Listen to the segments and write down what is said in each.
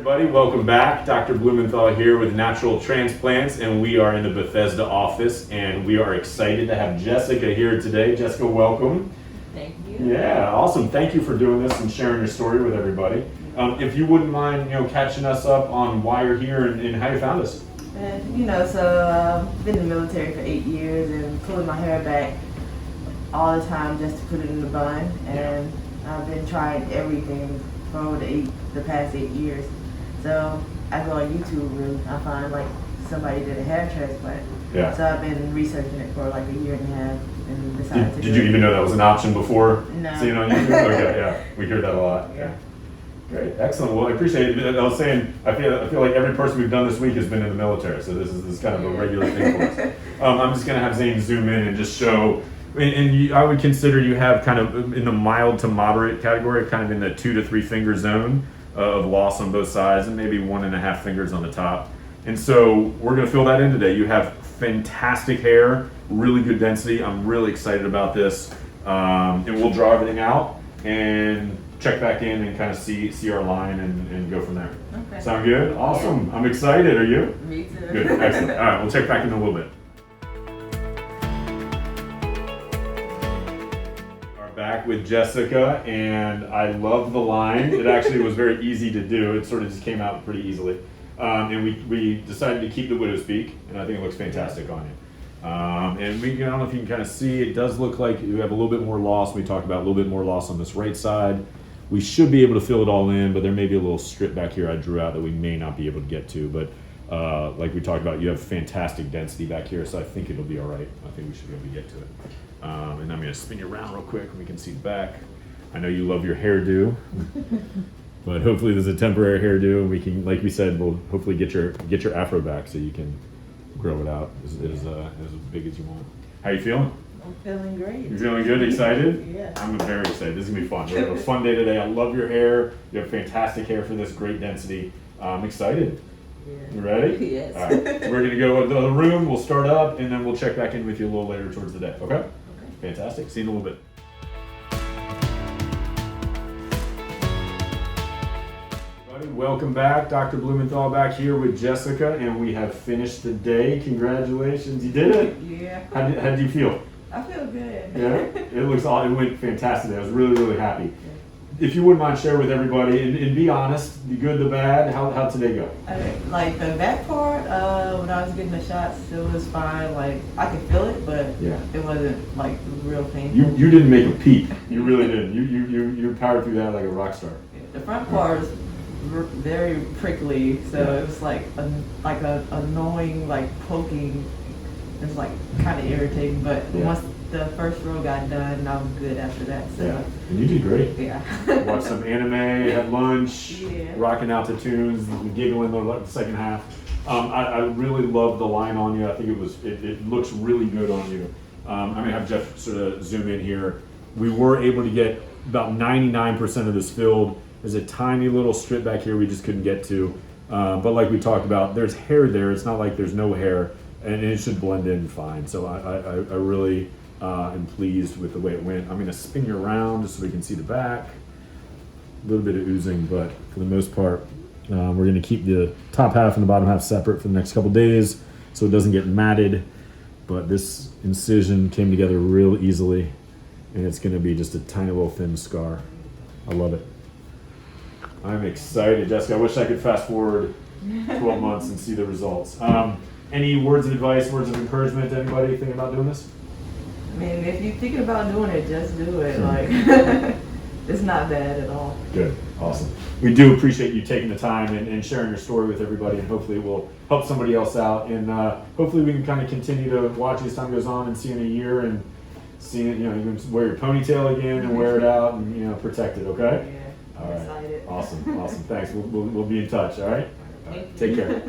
Everybody, welcome back. Dr. Blumenthal here with Natural Transplants, and we are in the Bethesda office, and we are excited to have Jessica here today. Jessica, welcome. Thank you. Yeah, awesome. Thank you for doing this and sharing your story with everybody. If you wouldn't mind, catching us up on why you're here and how you found us. I've been in the military for 8 years and pulling my hair back all the time just to put it in a bun, and I've been trying everything for over the past 8 years. So I go on YouTube and I find like somebody did a hair transplant. Yeah. So I've been researching it for like a year and a half and decided to Did you even know that was an option before No. seeing it on YouTube? Okay, yeah, we hear that a lot. Yeah. Great, excellent. Well, I appreciate it. I was saying, I feel like every person we've done this week has been in the military, so this is kind of a regular thing for us. I'm just going to have Zane zoom in and just show. And I would consider you have kind of in the mild to moderate category, kind of in the 2 to 3 finger zone of loss on both sides, and maybe 1.5 fingers on the top. And so we're going to fill that in today. You have fantastic hair, really good density. I'm really excited about this, and we'll draw everything out and check back in and kind of see our line and go from there. Okay. Sound good? Awesome. I'm excited. Are you? Me too. Good. Excellent. All right, we'll check back in a little bit. Back with Jessica, and I love the line. It actually was very easy to do. It sort of just came out pretty easily. And we decided to keep the widow's peak, and I think it looks fantastic on you. And I don't know if you can kind of see, it does look like you have a little bit more loss. We talked about a little bit more loss on this right side. We should be able to fill it all in, but there may be a little strip back here I drew out that we may not be able to get to. But like we talked about, you have fantastic density back here, so I think it'll be all right. I think we should be able to get to it. And I'm going to spin you around real quick and we can see the back. I know you love your hairdo, but hopefully there's a temporary hairdo, and we can, like we said, we'll hopefully get your afro back so you can grow it out as big as you want. How you feeling? I'm feeling great. You feeling good? Excited? Yeah. I'm very excited. This is going to be fun. We're going to have a fun day today. I love your hair. You have fantastic hair for this, great density. I'm excited. Yeah. You ready? Yes. All right. So we're going to go to the other room. We'll start up, and then we'll check back in with you a little later towards the day. Okay? Fantastic. See you in a little bit. Everybody, welcome back. Dr. Blumenthal back here with Jessica, and we have finished the day. Congratulations. You did it. Yeah. How did you feel? I feel good. Yeah? It looks all, it went fantastic. I was really, really happy. If you wouldn't mind share with everybody, and be honest, the good, the bad, how'd today go? Like the back part, when I was getting the shots, it was fine. Like I could feel it, but it wasn't like real painful. You didn't make a peep. You really didn't. You powered through that like a rock star. The front part was very prickly, so it was like a annoying, like poking. It's like kind of irritating, but once the first row got done, I was good after that. So and you did great. Yeah. Watched some anime, had lunch, rocking out to tunes, giggling the second half. I really love the line on you. I think it looks really good on you. I'm gonna have Jeff sort of zoom in here. We were able to get about 99% of this filled. There's a tiny little strip back here we just couldn't get to. But like we talked about, there's hair there. It's not like there's no hair, and it should blend in fine. So I really am pleased with the way it went. I'm going to spin you around just so we can see the back. A little bit of oozing, but for the most part, we're going to keep the top half and the bottom half separate for the next couple days so it doesn't get matted. But this incision came together real easily, and it's going to be just a tiny little thin scar. I love it. I'm excited, Jessica. I wish I could fast forward 12 months and see the results. Any words of advice, words of encouragement to anybody thinking about doing this? I mean, if you're thinking about doing it, just do it. Like, it's not bad at all. Good, awesome. We do appreciate you taking the time and sharing your story with everybody, and hopefully it will help somebody else out. And hopefully we can kind of continue to watch as time goes on and see in a year and see it. You can wear your ponytail again and wear it out and protect it. Okay. Yeah. All right. Excited. Awesome. Thanks. We'll be in touch. All right. Take care.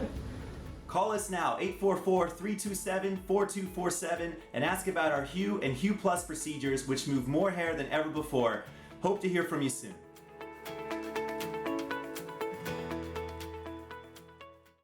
Call us now, 844-327-4247, and ask about our Hue and Hue Plus procedures, which move more hair than ever before. Hope to hear from you soon.